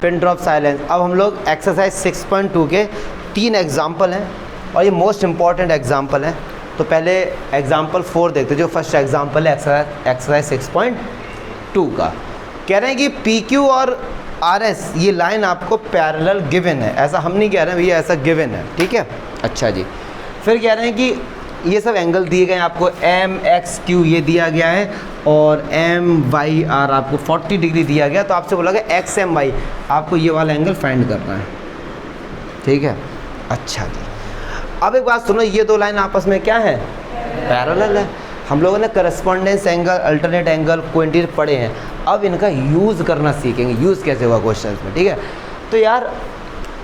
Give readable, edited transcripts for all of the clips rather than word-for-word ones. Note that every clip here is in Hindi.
Pin drop silence. अब हम लोग एक्सरसाइज 6.2 के 3 एग्जाम्पल हैं और ये मोस्ट इम्पॉर्टेंट एग्जाम्पल हैं। तो पहले एग्जाम्पल 4 देखते हैं, जो फर्स्ट एग्जाम्पल है एक्सरसाइज 6.2 का। कह रहे हैं कि PQ और RS ये लाइन आपको पैरेलल गिवन है, ऐसा हम नहीं कह रहे हैं, ये ऐसा गिवन है, ठीक है। अच्छा जी, फिर कह रहे हैं कि ये सब एंगल दिए गए हैं आपको, MXQ ये दिया गया है और MYR आपको 40 डिग्री दिया गया। तो आपसे बोला गया XMY आपको ये वाला एंगल फाइंड करना है, ठीक है। अच्छा जी, अब एक बात सुनो, ये दो लाइन आपस में क्या है, पैरेलल है। हम लोगों ने correspondence angle, alternate angle, quantity पढ़े हैं, अब इनका यूज़ करना सीखेंगे, यूज़ कैसे हुआ क्वेश्चन में, ठीक है। तो यार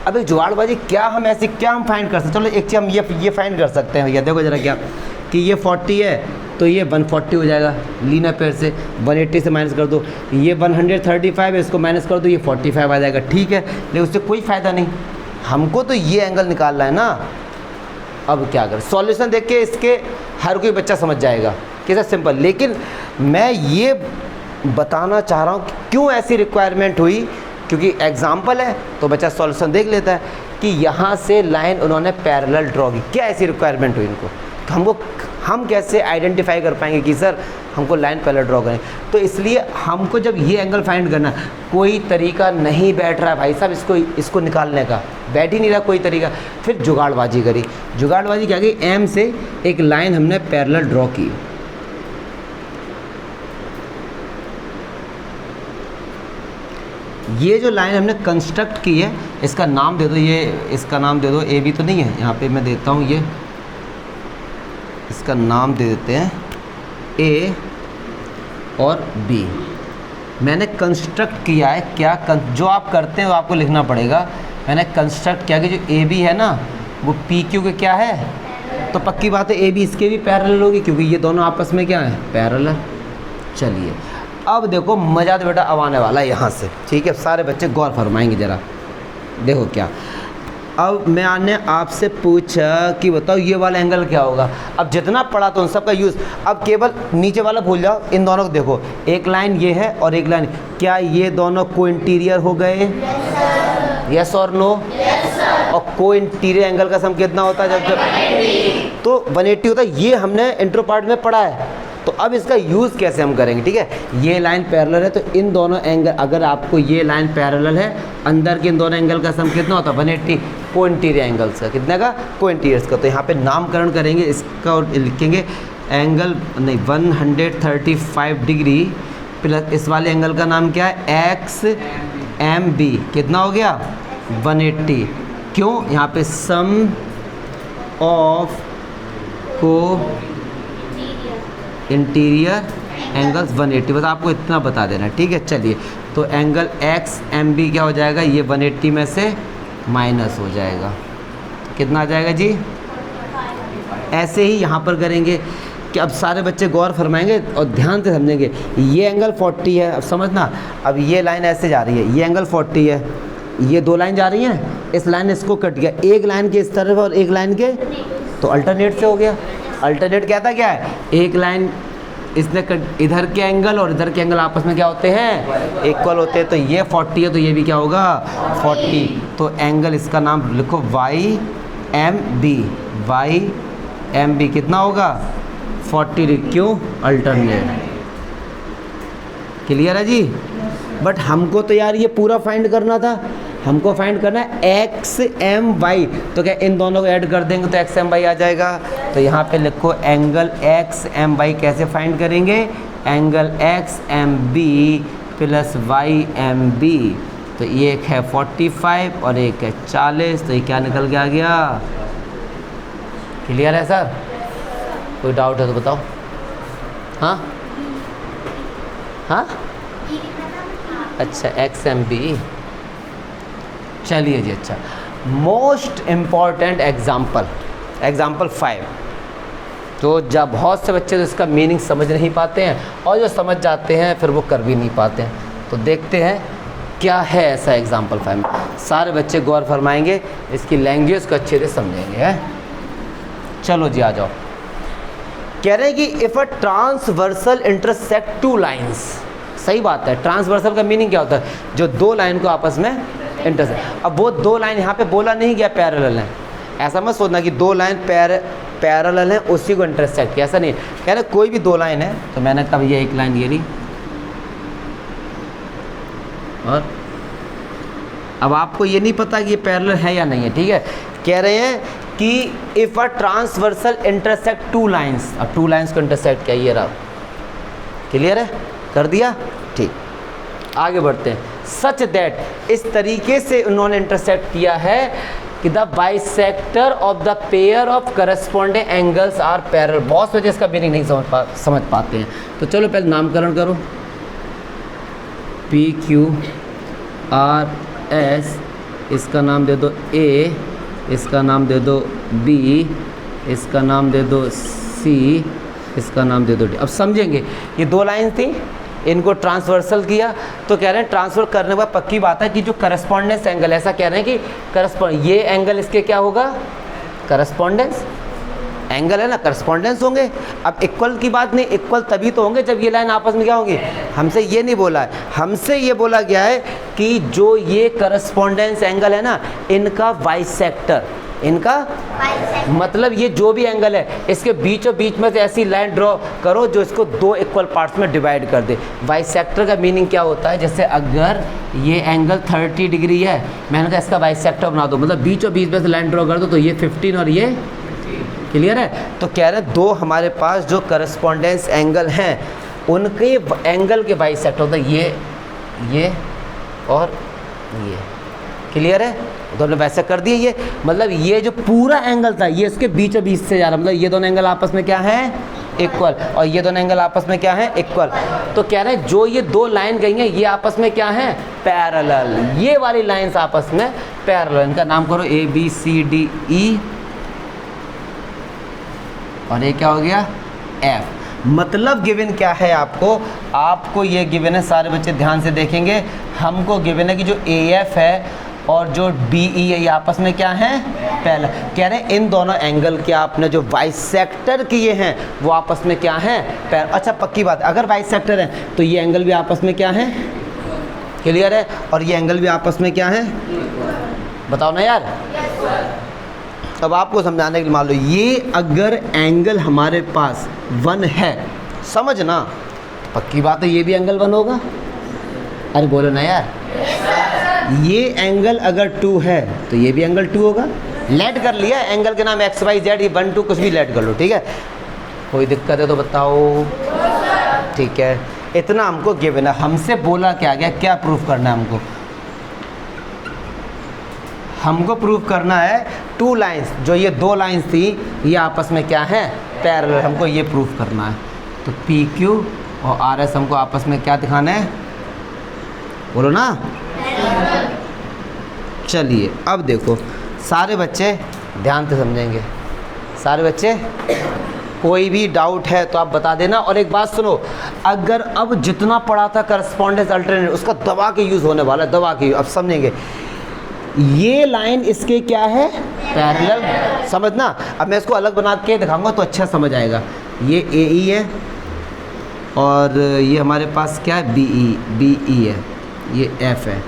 अब एक जुगाड़बाजी क्या हम फाइंड कर सकते हैं। चलो एक चीज़ हम ये फाइंड कर सकते हैं भैया, देखो जरा क्या कि ये 40 है तो ये 140 हो जाएगा लीनियर पेयर से, 180 से माइनस कर दो, ये 135 है, इसको माइनस कर दो, ये 45 आ जाएगा, ठीक है। लेकिन उससे कोई फ़ायदा नहीं, हमको तो ये एंगल निकालना है ना। अब क्या करें, सॉल्यूशन देख के इसके हर कोई बच्चा समझ जाएगा, कैसा सिंपल। लेकिन मैं ये बताना चाह रहा हूँ कि क्यों ऐसी रिक्वायरमेंट हुई, क्योंकि एग्जाम्पल है तो बच्चा सॉल्यूशन देख लेता है कि यहाँ से लाइन उन्होंने पैरेलल ड्रॉ की, क्या ऐसी रिक्वायरमेंट हुई इनको, हम कैसे आइडेंटिफाई कर पाएंगे कि सर हमको लाइन पैरेलल ड्रॉ करें। तो इसलिए हमको जब ये एंगल फाइंड करना, कोई तरीका नहीं बैठ रहा है भाई साहब इसको निकालने का, बैठ ही नहीं रहा कोई तरीका। फिर जुगाड़बाजी करी, जुगाड़बाजी क्या की, M से एक लाइन हमने पैरेलल ड्रॉ की, ये जो लाइन हमने कंस्ट्रक्ट की है इसका नाम दे दो, ये इसका नाम दे दो, AB तो नहीं है यहाँ पे, मैं देता हूँ, ये इसका नाम दे देते हैं A और B। मैंने कंस्ट्रक्ट किया है, क्या जो आप करते हैं वो आपको लिखना पड़ेगा। मैंने कंस्ट्रक्ट किया कि जो AB है ना वो PQ के क्या है, तो पक्की बात है AB इसके भी पैरेलल होगी, क्योंकि ये दोनों आपस में क्या है, पैरेलल। चलिए अब देखो मज़ा तो बेटा अब आने वाला है यहाँ से, ठीक है। सारे बच्चे गौर फरमाएंगे ज़रा, देखो क्या। अब मैंने आपसे पूछा कि बताओ ये वाला एंगल क्या होगा। अब जितना पढ़ा तो उन सब का यूज़, अब केवल नीचे वाला भूल जाओ, इन दोनों को देखो, एक लाइन ये है और एक लाइन, क्या ये दोनों को इंटीरियर हो गए, यस और नो। और को इंटीरियर एंगल का सम कितना होता है, जब तो 180 होता है, ये हमने इंट्रो पार्ट में पढ़ा है। तो अब इसका यूज़ कैसे हम करेंगे, ठीक है। ये लाइन पैरेलल है तो इन दोनों एंगल, अगर आपको ये लाइन पैरेलल है, अंदर के इन दोनों एंगल का सम कितना होता है, 180 को इंटीरियर एंगल्स का, कितने का, को इंटीरियर्स का। तो यहाँ पे नामकरण करेंगे इसका और लिखेंगे एंगल नहीं 135 डिग्री प्लस इस वाले एंगल का नाम क्या है, XMB, कितना हो गया, 180। क्यों, यहाँ पे सम ऑफ को इंटीरियर एंगल्स 180, बस आपको इतना बता देना, ठीक है। चलिए तो एंगल XMB क्या हो जाएगा, ये 180 में से माइनस हो जाएगा, कितना आ जाएगा जी। ऐसे ही यहाँ पर करेंगे कि अब सारे बच्चे गौर फरमाएंगे और ध्यान से समझेंगे। ये एंगल 40 है, अब समझना, अब ये लाइन ऐसे जा रही है, ये एंगल 40 है, ये दो लाइन जा रही हैं, इस लाइन इसको कट गया, एक लाइन के इस तरफ और एक लाइन के, तो अल्टरनेट से हो गया। अल्टरनेट कहता क्या है, एक लाइन इसने इधर के एंगल और इधर के एंगल आपस में क्या होते हैं, इक्वल होते हैं। तो ये 40 है तो ये भी क्या होगा, 40। तो एंगल इसका नाम लिखो YMB कितना होगा, 40। क्यों, अल्टरनेट। क्लियर है जी। बट हमको तो यार ये पूरा फाइंड करना था, हमको फाइंड करना है XMY, तो क्या इन दोनों को ऐड कर देंगे तो XMY आ जाएगा। तो यहाँ पे लिखो एंगल XMY कैसे फाइंड करेंगे, एंगल XMB प्लस YMB। तो ये एक है 45 और एक है 40, तो ये क्या निकल के आ गया। क्लियर है सर, कोई डाउट है तो बताओ। हाँ हाँ, अच्छा XMB। चलिए जी, अच्छा मोस्ट इम्पॉर्टेंट एग्जाम्पल 5, तो जब बहुत से बच्चे तो इसका मीनिंग समझ नहीं पाते हैं और जो समझ जाते हैं फिर वो कर भी नहीं पाते हैं। तो देखते हैं क्या है ऐसा एग्जाम्पल 5 में, सारे बच्चे गौर फरमाएंगे, इसकी लैंग्वेज को अच्छे से समझेंगे, है। चलो जी आ जाओ। कह रहे हैं कि if a transversal intersect two lines, सही बात है। ट्रांसवर्सल का मीनिंग क्या होता है? जो दो लाइन को आपस में इंटरसेक्ट। अब वो दो लाइन यहाँ पे बोला नहीं गया पैरेलल है, ऐसा मत सोचना कि दो लाइन पैरेलल है उसी को इंटरसेक्ट किया, ऐसा नहीं है। कह रहे कोई भी दो लाइन है, तो मैंने कहा ये एक लाइन ये रही, और अब आपको ये नहीं पता कि ये पैरेलल है या नहीं है, ठीक है। कह रहे हैं कि if a transversal intersect two lines, अब टू लाइंस को इंटरसेक्ट किया, ये रहा, क्लियर है, कर दिया, ठीक। आगे बढ़ते हैं। सच दैट, इस तरीके से उन्होंने इंटरसेक्ट किया है कि the bisector of the pair of corresponding angles are parallel. बहुत वजह इसका मीनिंग नहीं समझ पाते हैं, तो चलो पहले नामकरण करो। पी क्यू आर एस, इसका नाम दे दो ए, इसका नाम दे दो बी, इसका नाम दे दो सी, इसका नाम दे दो डी। अब समझेंगे, ये दो लाइन थी, इनको ट्रांसवर्सल किया, तो कह रहे हैं ट्रांसफर करने के बाद पक्की बात है कि जो करस्पॉन्डेंस एंगल, ऐसा कह रहे हैं कि ये एंगल इसके क्या होगा, करस्पॉन्डेंस एंगल है ना, करस्पॉन्डेंस होंगे। अब इक्वल की बात नहीं, इक्वल तभी तो होंगे जब ये लाइन आपस में क्या होंगी। हमसे ये नहीं बोला है, हमसे ये बोला गया है कि जो ये करस्पॉन्डेंस एंगल है ना, इनका बाइसेक्टर, इनका मतलब ये जो भी एंगल है इसके बीचों बीच में से ऐसी लाइन ड्रॉ करो जो इसको दो इक्वल पार्ट्स में डिवाइड कर दे। बाइसेक्टर का मीनिंग क्या होता है, जैसे अगर ये एंगल 30 डिग्री है, मैंने कहा इसका बाइसेक्टर बना दो, मतलब बीचों बीच में से लाइन ड्रॉ कर दो, तो ये 15 और ये, क्लियर है। तो कह रहे हैं दो हमारे पास जो करस्पॉन्डेंस एंगल हैं उनके एंगल के बाइसेक्टर होता है ये और ये, क्लियर है। तो हमने वैसे कर दिए, ये मतलब ये जो पूरा एंगल था ये इसके बीचों बीच से जा रहा, मतलब ये दोनों एंगल आपस में क्या है, इक्वल, और ये दोनों एंगल आपस में क्या है, इक्वल। तो कह रहे हैं जो ये दो लाइन गई हैं ये आपस में क्या है, पैरेलल। ये वाली लाइंस आपस में पैरेलल, इनका नाम करो A B C D E, और ये क्या हो गया, एफ। मतलब गिवन क्या है आपको ये गिवन है, सारे बच्चे ध्यान से देखेंगे। हमको गिवन है कि जो ए एफ है और जो डी ई है ये आपस में क्या है, पहला। कह रहे हैं इन दोनों एंगल के आपने जो बाइसेक्टर किए हैं वो आपस में क्या है, पैरेलल। अच्छा पक्की बात, अगर बाइसेक्टर है तो ये एंगल भी आपस में क्या है, क्लियर है, और ये एंगल भी आपस में क्या है, बताओ ना यार। अब आपको समझाने के लिए मान लो ये अगर एंगल हमारे पास 1 है, समझना, पक्की बात है ये भी एंगल 1 होगा। अरे बोलो ना यार, ये एंगल अगर 2 है तो ये भी एंगल 2 होगा। लेट कर लिया एंगल के नाम एक्स वाई जेड, ये 1 2 कुछ भी लेट कर लो, ठीक है। कोई दिक्कत है तो बताओ, ठीक है। इतना हमको गिवन है, हमसे बोला क्या गया, क्या प्रूफ करना है हमको प्रूव करना है टू लाइंस, जो ये दो लाइंस थी ये आपस में क्या है, पैरेलल, हमको ये प्रूव करना है। तो पी क्यू और आर एस हमको आपस में क्या दिखाना है, बोलो ना। चलिए अब देखो सारे बच्चे ध्यान से समझेंगे, सारे बच्चे, कोई भी डाउट है तो आप बता देना। और एक बात सुनो, अगर अब जितना पढ़ा था करस्पॉन्डेंस अल्टरनेट उसका दबा के यूज़ होने वाला है, दबा के। अब समझेंगे ये लाइन इसके क्या है, पैरेलल, समझना। अब मैं इसको अलग बना के दिखाऊंगा तो अच्छा समझ आएगा। ये ए ई है और ये हमारे पास क्या है, बी ई है, ये एफ है,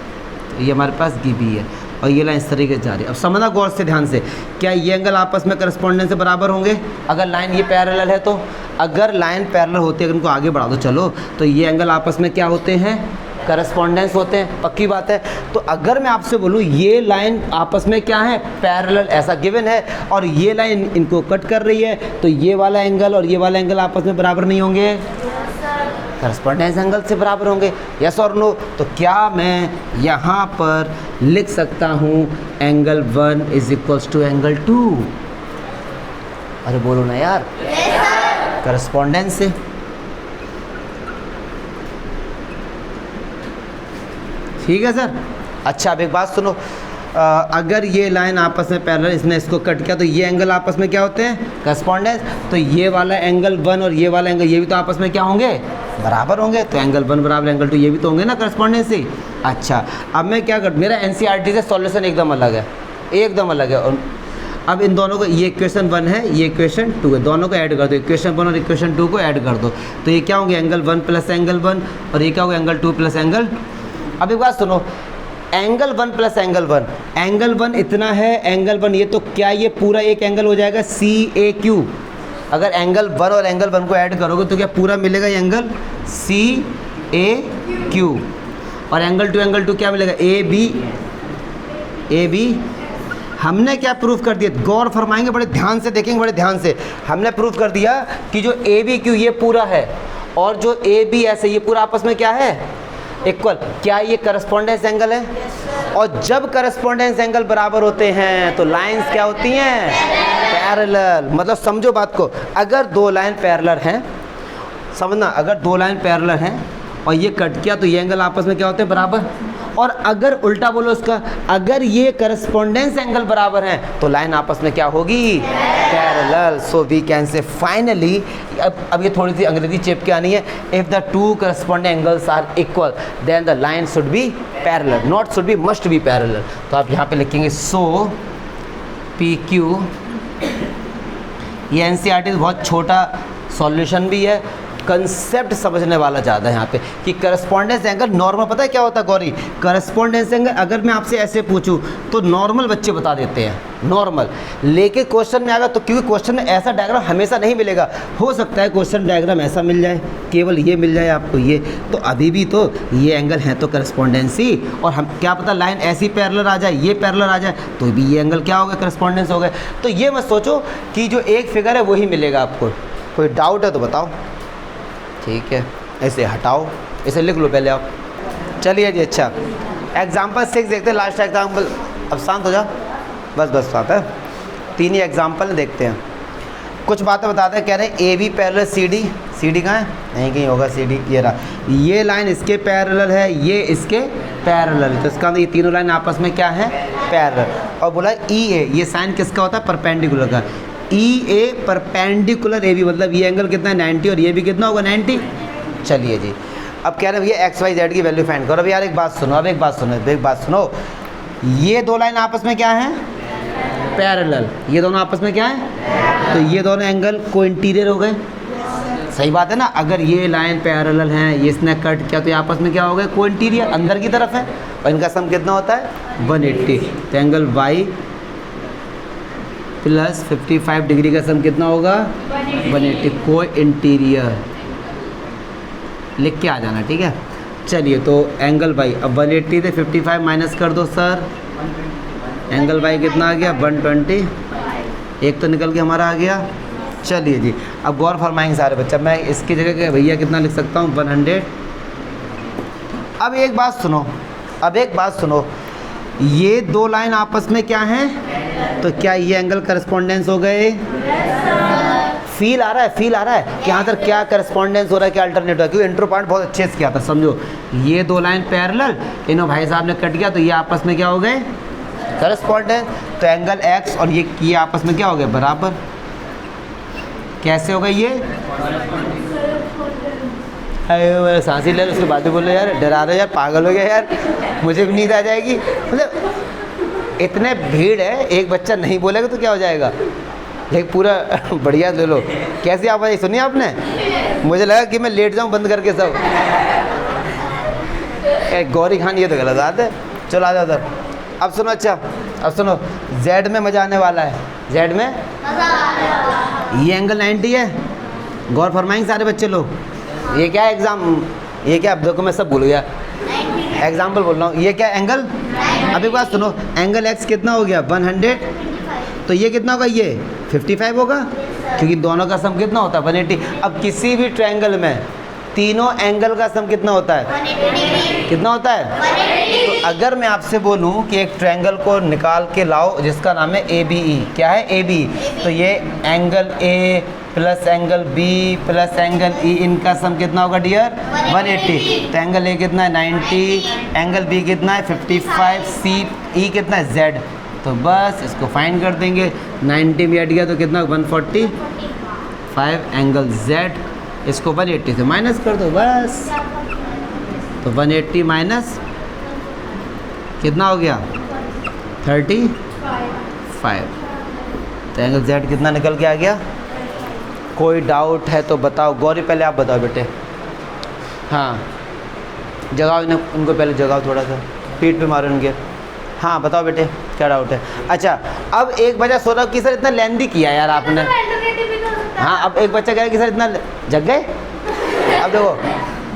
ये हमारे पास डी बी है, और ये लाइन इस तरीके से जा रही है। अब समझना गौर से ध्यान से, क्या ये एंगल आपस में करस्पॉन्डेंस से बराबर होंगे अगर लाइन ये पैरेलल है तो। अगर लाइन पैरेलल होती है, अगर इनको आगे बढ़ा दो चलो, तो ये एंगल आपस में क्या होते हैं, करस्पॉन्डेंस होते हैं, पक्की बात है। तो अगर मैं आपसे बोलूँ ये लाइन आपस में क्या है, पैरेलल, ऐसा गिवन है, और ये लाइन इनको कट कर रही है, तो ये वाला एंगल और ये वाला एंगल आपस में बराबर नहीं होंगे, करस्पॉन्डेंस एंगल से बराबर होंगे, यस और नो। तो क्या मैं यहाँ पर लिख सकता हूँ angle 1 is equals to angle 2? अरे बोलो ना यार, करस्पॉन्डेंस से। ठीक है सर। अच्छा अब एक बात सुनो, अगर ये लाइन आपस में पैरेलल, इसने इसको कट किया, तो ये एंगल आपस में क्या होते हैं, करस्पॉन्डेंस। तो ये वाला एंगल 1 और ये वाला एंगल ये भी तो आपस में क्या होंगे, बराबर होंगे। तो एंगल 1 बराबर एंगल 2 ये भी तो होंगे ना करस्पॉन्डेंस से। अच्छा अब मैं क्या कर, मेरा एनसीईआरटी से सॉल्यूशन एकदम अलग है, एकदम अलग है। और अब इन दोनों को, ये इक्वेशन 1 है, ये इक्वेशन 2 है, दोनों को ऐड कर दो, इक्वेशन 1 और इक्वेशन 2 को ऐड कर दो, तो ये क्या होंगे एंगल 1 प्लस एंगल 1 और ये क्या होगा एंगल 2 प्लस एंगल। अब एक बात सुनो, एंगल 1 प्लस एंगल 1, एंगल 1 इतना है, एंगल 1 ये, तो क्या ये पूरा एक एंगल हो जाएगा CAQ। अगर एंगल 1 और एंगल 1 को ऐड करोगे तो क्या पूरा मिलेगा ये एंगल CAQ, और एंगल 2 क्या मिलेगा AB। हमने क्या प्रूफ कर दिया, गौर फरमाएंगे, बड़े ध्यान से देखेंगे, बड़े ध्यान से। हमने प्रूफ कर दिया कि जो ABQ ये पूरा है और जो ABS है ये पूरा आपस में क्या है, इक्वल। क्या ये करस्पॉन्डेंस एंगल है? और जब करस्पॉन्डेंस एंगल बराबर होते हैं तो लाइंस क्या होती हैं, पैरेलल। मतलब समझो बात को, अगर दो लाइन पैरेलल हैं, समझना, अगर दो लाइन पैरेलल हैं और ये कट किया तो ये एंगल आपस में क्या होते हैं, बराबर। और अगर उल्टा बोलो उसका, अगर ये करस्पॉन्डेंस एंगल बराबर हैं तो लाइन आपस में क्या होगी, parallel. So we can say finally, अब ये थोड़ी सी अंग्रेजी चेप के आनी है, if the two corresponding angles are equal then the line should be parallel, not should be, must be parallel. तो आप यहाँ पे लिखेंगे सो PQ, ये NCERT बहुत छोटा सॉल्यूशन भी है, कंसेप्ट समझने वाला ज़्यादा है यहाँ पे कि करस्पॉन्डेंस एंगल नॉर्मल, पता है क्या होता है गौरी, करस्पॉन्डेंस एंगल अगर मैं आपसे ऐसे पूछूं तो नॉर्मल बच्चे बता देते हैं, नॉर्मल। लेकिन क्वेश्चन में आएगा तो, क्योंकि क्वेश्चन में ऐसा डायग्राम हमेशा नहीं मिलेगा, हो सकता है क्वेश्चन डायग्राम ऐसा मिल जाए, केवल ये मिल जाए आपको ये, तो अभी भी तो ये एंगल है तो करस्पॉन्डेंसी, और हम क्या पता लाइन ऐसी पैरेलल आ जाए, ये पैरेलल आ जाए तो भी ये एंगल क्या हो गया, करस्पॉन्डेंस हो गए। तो ये मत सोचो कि जो एक फिगर है वही मिलेगा आपको। कोई डाउट है तो बताओ, ठीक है, ऐसे हटाओ, इसे लिख लो पहले आप। चलिए जी, अच्छा एग्जाम्पल 6 देखते हैं, लास्ट एग्जाम्पल। अब शांत हो जाओ, बस शांत है, 3 ही एग्जाम्पल देखते हैं, कुछ बातें बताते हैं। कह रहे हैं AB पैरेलल CD कहाँ है, नहीं कहीं होगा CD, ये रहा, ये लाइन इसके पैरेलल है, ये इसके पैरेलल है, तो इसका मतलब ये तीनों लाइन आपस में क्या है, पैरेलल। और बोला EA, ये साइन किसका होता है, परपेंडिकुलर का, EA परपेंडिकुलर AB, मतलब ये एंगल कितना है 90 और ये भी कितना होगा 90। चलिए जी, अब कह रहे हैं भैया XYZ की वैल्यू फाइंड करो। अब यार एक बात सुनो, ये दो लाइन आपस में क्या है, पैरेलल, ये दोनों आपस में क्या है, तो ये दोनों एंगल को इंटीरियर हो गए, सही बात है ना। अगर ये लाइन पैरेलल हैं, ये इसने कट किया तो ये आपस में क्या हो गए, को इंटीरियर, अंदर की तरफ है, और इनका सम कितना होता है 180, तो एंगल Y प्लस 55 डिग्री का सम कितना होगा 180, को इंटीरियर लिख के आ जाना, ठीक है। चलिए तो एंगल Y, अब 180 से 55 माइनस कर दो सर, एंगल Y कितना आ गया 120, एक तो निकल के हमारा आ गया। चलिए जी, अब गौर फरमाएंगे सारे बच्चा, मैं इसकी जगह के भैया कितना लिख सकता हूँ 100। अब एक बात सुनो, ये दो लाइन आपस में क्या हैं, तो क्या ये एंगल करस्पॉन्डेंस हो गए, फील आ रहा है कि यहाँ पर क्या करस्पॉन्डेंस हो रहा है, क्या अल्टरनेट हो रहा है, क्योंकि इंट्रो पार्ट बहुत अच्छे से किया था, समझो। ये दो लाइन पैरेलल, इन्हों भाई साहब ने कट किया तो ये आपस में क्या हो गए, करस्पॉन्डेंस। तो एंगल X और ये आपस में क्या हो गए, बराबर। कैसे हो गए ये, अरे सांसी ले, उसके बाद बोलो यार, डरा रहे यार, पागल हो गया यार, मुझे भी नींद आ जाएगी। मतलब इतने भीड़ है, एक बच्चा नहीं बोलेगा तो क्या हो जाएगा, लेकिन पूरा बढ़िया ले लो। कैसी आवाज़ सुनी आपने, मुझे लगा कि मैं लेट जाऊं बंद करके सब। गौरी खान ये तो गलत बात है, चलो आ जाओ उधर। अब सुनो, अच्छा अब सुनो, Z में मज़ा आने वाला है, Z में ये एंगल 90 है, गौर फरमाएंगे सारे बच्चे लोग। ये क्या ये क्या, अब देखो मैं सब भूल गया, एग्जाम्पल बोल रहा हूँ। ये क्या एंगल, अब एक बात सुनो, एंगल X कितना हो गया 100, तो ये कितना होगा, ये 55 होगा, क्योंकि दोनों का सम कितना होता है 180। अब किसी भी ट्रायंगल में तीनों एंगल का सम कितना होता है, कितना होता है। तो अगर मैं आपसे बोलूं कि एक ट्रायंगल को निकाल के लाओ जिसका नाम है ABE, क्या है ABE, तो ये angle A plus angle B plus angle E, इनका सम कितना होगा डियर 180। तो एंगल A कितना है 90, एंगल B कितना है 55, C E कितना है Z। तो बस इसको फाइंड कर देंगे, 90 में हट गया तो कितना 145, एंगल Z, इसको 180 से माइनस कर दो बस। तो 180 माइनस कितना हो गया 35। तो एंगल जेड कितना निकल के आ गया? कोई डाउट है तो बताओ। गौरी पहले आप बताओ बेटे। हाँ जगाओ इन्हें, उनको पहले जगाओ, थोड़ा सा पीठ पे मारो उनके। हाँ बताओ बेटे क्या डाउट है? अच्छा अब एक बच्चा सो रहा कि सर इतना लेंदी किया यार आपने। हाँ अब एक बच्चा कह रहा है कि सर इतना जग गए।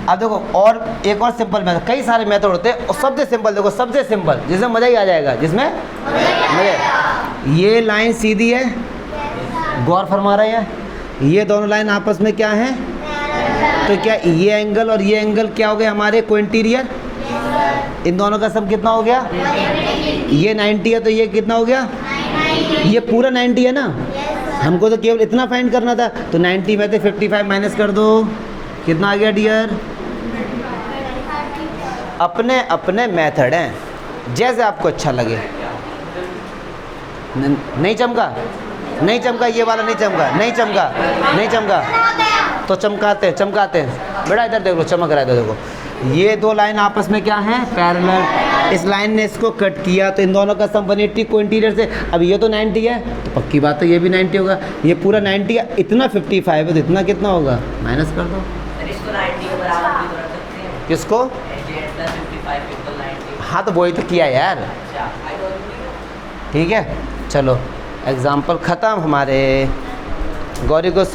अब देखो और एक और सिंपल मेथड, कई सारे मेथड होते हैं और सबसे सिंपल देखो, सबसे सिंपल जिसमें मज़ा ही आ जाएगा, जिसमें मज़ा। ये लाइन सीधी है, गौर फरमा रहे हैं, ये दोनों लाइन आपस में क्या है? तो क्या ये एंगल और ये एंगल क्या हो गए हमारे कोइंटीरियर? इन दोनों का सम कितना हो गया? ये 90 है तो ये कितना हो गया? ये पूरा 90 है ना। हमको तो केवल इतना फाइंड करना था, तो 90 में से 55 माइनस कर दो, कितना आ गया डियर? अपने अपने मेथड हैं, जैसे आपको अच्छा लगे। नहीं चमका, नहीं चमका, ये वाला नहीं चमका, नहीं चमका, नहीं चमका तो चमकाते बेटा, इधर देख लो, चमक रहा है तो देखो। ये दो लाइन आपस में क्या है? पैरेलल। इस लाइन ने इसको कट किया तो इन दोनों का सम 180 को इंटीरियर से। अब ये तो 90 है तो पक्की बात है ये भी 90 होगा। ये पूरा 90 है, इतना 55 है तो इतना कितना होगा? माइनस कर दो। किसको? हाँ तो वही तो किया यार। ठीक है चलो एग्जाम्पल ख़त्म हमारे। गौरी को